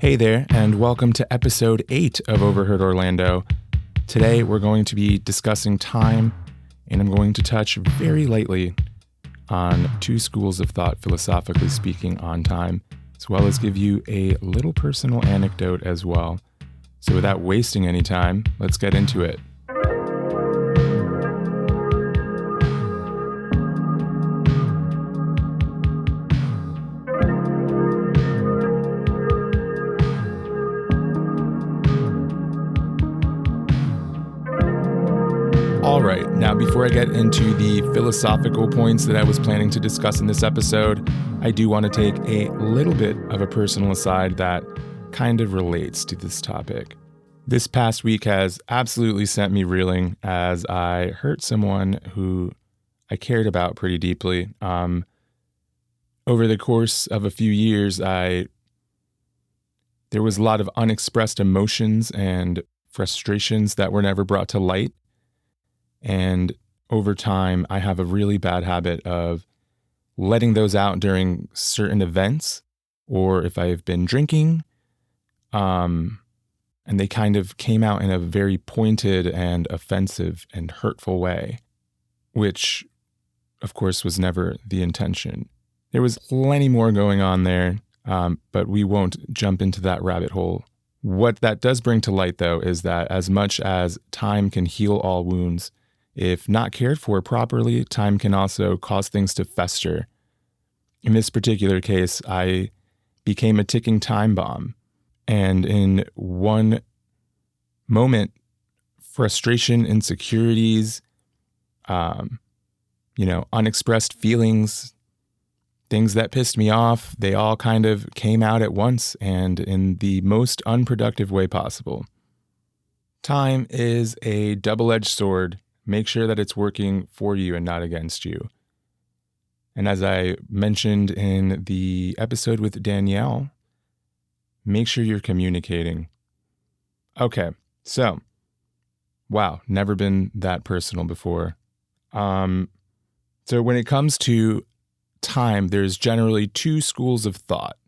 Hey there, and welcome to episode 8 of Overheard Orlando. Today we're going to be discussing time, and I'm going to touch very lightly on two schools of thought, philosophically speaking, on time, as well as give you a little personal anecdote as well. So without wasting any time, let's get into it. All right, now before I get into the philosophical points that I was planning to discuss in this episode, I do want to take a little bit of a personal aside that kind of relates to this topic. This past week has absolutely sent me reeling as I hurt someone who I cared about pretty deeply. Over the course of a few years, there was a lot of unexpressed emotions and frustrations that were never brought to light. And over time, I have a really bad habit of letting those out during certain events, or if I've been drinking, and they kind of came out in a very pointed and offensive and hurtful way, which, of course, was never the intention. There was plenty more going on there, but we won't jump into that rabbit hole. What that does bring to light, though, is that as much as time can heal all wounds, if not cared for properly, time can also cause things to fester. In this particular case, I became a ticking time bomb. And in one moment, frustration, insecurities, unexpressed feelings, things that pissed me off, they all kind of came out at once and in the most unproductive way possible. Time is a double-edged sword. Make sure that it's working for you and not against you. And as I mentioned in the episode with Danielle, make sure you're communicating. Okay, so, wow, never been that personal before. So when it comes to time, there's generally two schools of thought.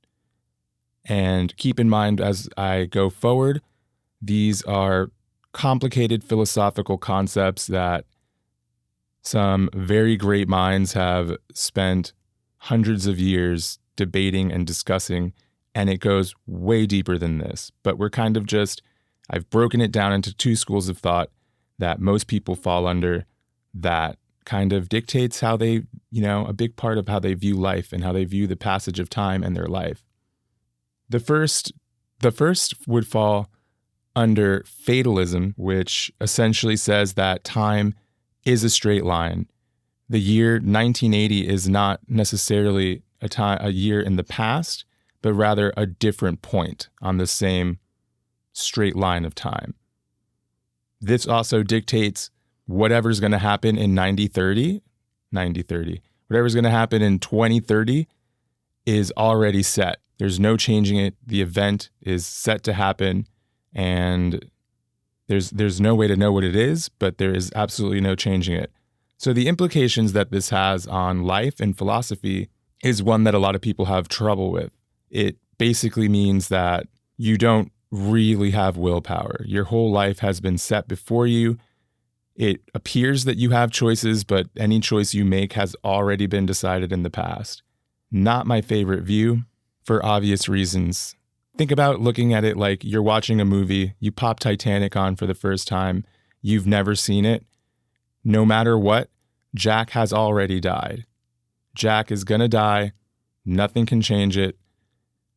And keep in mind as I go forward, these are complicated philosophical concepts that some very great minds have spent hundreds of years debating and discussing, and it goes way deeper than this. But I've broken it down into two schools of thought that most people fall under that kind of dictates how they, a big part of how they view life and how they view the passage of time in their life. The first would fall under fatalism, which essentially says that time is a straight line. The year 1980 is not necessarily a year in the past, but rather a different point on the same straight line of time. This also dictates whatever's going to happen in 9030, whatever's going to happen in 2030 is already set. There's no changing it. The event is set to happen. And there's no way to know what it is, but there is absolutely no changing it. So the implications that this has on life and philosophy is one that a lot of people have trouble with. It basically means that you don't really have willpower. Your whole life has been set before you. It appears that you have choices, but any choice you make has already been decided in the past. Not my favorite view, for obvious reasons. Think about looking at it like you're watching a movie, you pop Titanic on for the first time, you've never seen it. No matter what, Jack has already died. Jack is gonna die, nothing can change it,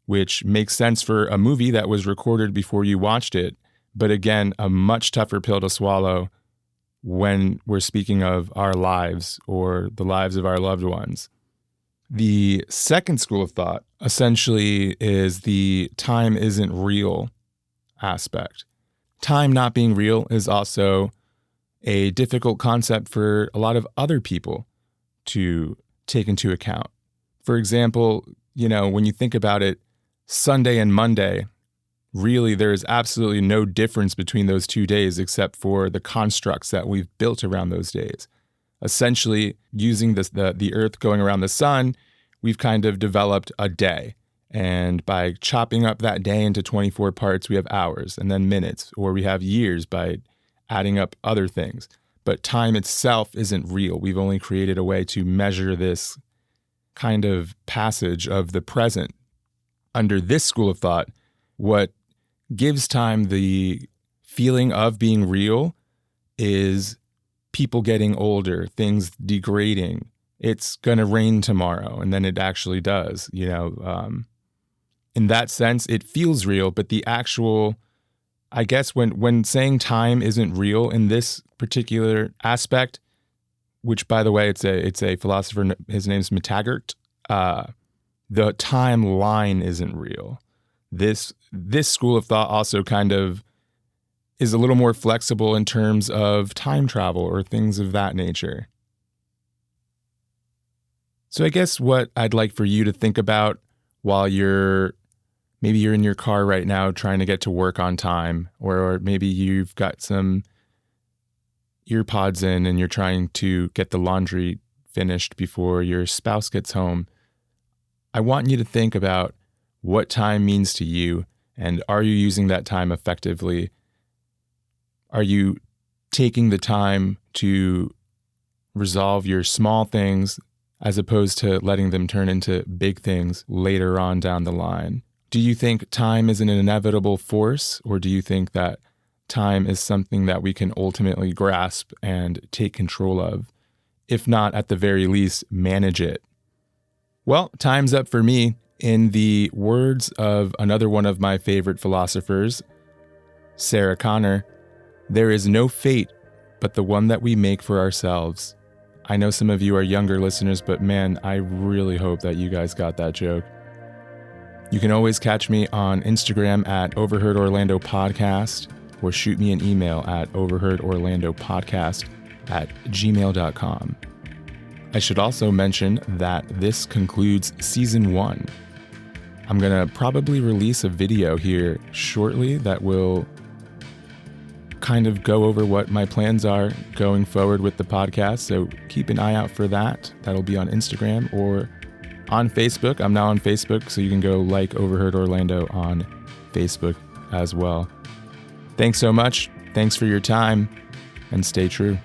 which makes sense for a movie that was recorded before you watched it, but again, a much tougher pill to swallow when we're speaking of our lives or the lives of our loved ones. The second school of thought essentially is the time isn't real aspect. Time not being real is also a difficult concept for a lot of other people to take into account. For example, when you think about it, Sunday and Monday, really there is absolutely no difference between those 2 days except for the constructs that we've built around those days. Essentially, using the Earth going around the sun, we've kind of developed a day. And by chopping up that day into 24 parts, we have hours and then minutes, or we have years by adding up other things. But time itself isn't real. We've only created a way to measure this kind of passage of the present. Under this school of thought, what gives time the feeling of being real is people getting older, things degrading. It's going to rain tomorrow, and then it actually does. In that sense, it feels real, but the actual, I guess when saying time isn't real in this particular aspect, which by the way, it's a philosopher, his name's McTaggart, the timeline isn't real. This school of thought also kind of is a little more flexible in terms of time travel or things of that nature. So I guess what I'd like for you to think about while maybe you're in your car right now trying to get to work on time, or maybe you've got some ear pods in and you're trying to get the laundry finished before your spouse gets home. I want you to think about what time means to you, and are you using that time effectively? Are you taking the time to resolve your small things as opposed to letting them turn into big things later on down the line? Do you think time is an inevitable force, or do you think that time is something that we can ultimately grasp and take control of? If not, at the very least, manage it. Well, time's up for me. In the words of another one of my favorite philosophers, Sarah Connor, there is no fate but the one that we make for ourselves. I know some of you are younger listeners, but man, I really hope that you guys got that joke. You can always catch me on Instagram at Overheard Orlando Podcast, or shoot me an email at overheardorlandopodcast@gmail.com. I should also mention that this concludes season 1. I'm going to probably release a video here shortly that will kind of go over what my plans are going forward with the podcast. So keep an eye out for that. That'll be on Instagram or on Facebook. I'm now on Facebook, so you can go like Overheard Orlando on Facebook as well. Thanks so much. Thanks for your time, and stay true.